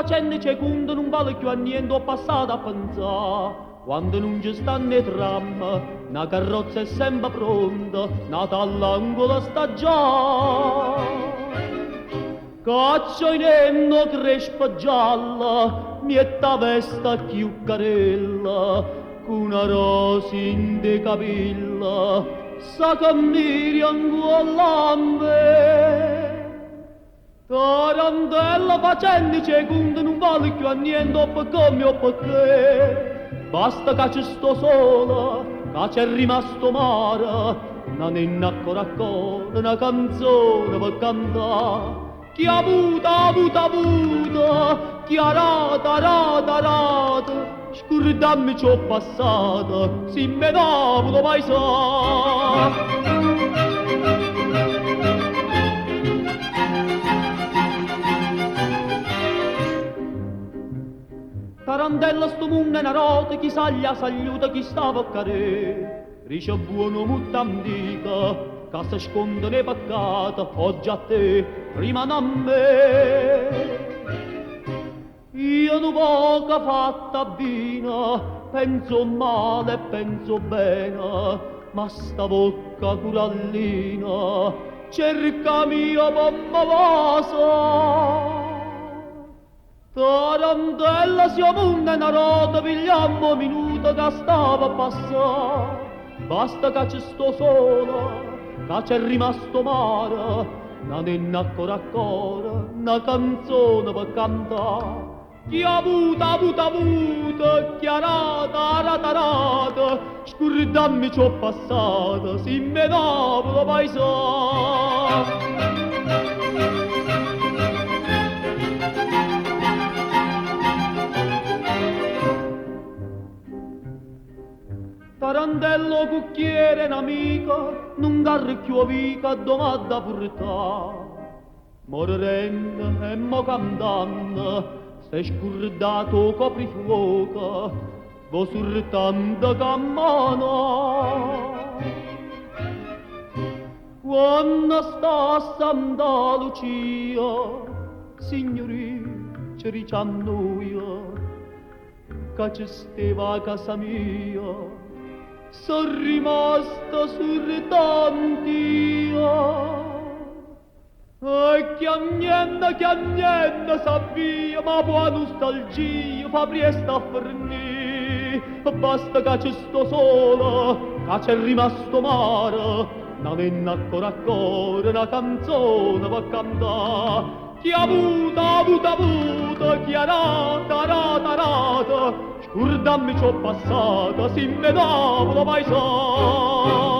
facendo secondo non vale più a niente, ho passato a pensare. Quando non ci stanno i tram, una carrozza è sempre pronta, nata all'angolo sta già. Caccia in enno crespa gialla, mietta vesta chiuccarella, con una rosa in de capilla, sa che miri ancora a me. Tarantella facendo secondo non vale più a niente, o perché mi o perché. Basta che ci sto sola, che c'è rimasto mare, una nenna ancora una canzone per cantare. Chi ha avuto, chi ha rata, scordammi ciò passato, si me davo mai sa. Tarantella sto mondo è una rota, chi saglia sagliuta, chi stava a care. Rice buono mutta antica, che si sconde nei peccati, oggi a te, rimane a me. Io non poco fatta bene, penso male e penso bene, ma sta bocca curallina, cerca mia mamma vasa. Tarantella siamo una rota, pigliamo minuto che stava a passare. Basta che ci sto sola, che c'è rimasto mare, una nenna ancora, una canzone per cantare. Chi ha avuto, chi ha rata, scordammi ciò passato, si me davo paesà. Tarantello cucchiere un'amica, non garri più vica, domanda portà. Morendo e mo cantando, sei scordato coprifuoco, vo surtando cammano. Quando sta a Santa Lucia, signori, ci diciamo io, che ci stava a casa mia, sono rimasta surtantia. E chiagnenda sappia, ma buona nostalgia fa presto a fornì. Basta che ci sto sola, che c'è rimasto mare, una nenna ancora, una canzone per cantare. Chi ha avuto, chi ha rata, scordammi ciò passato, si me davo mai sa.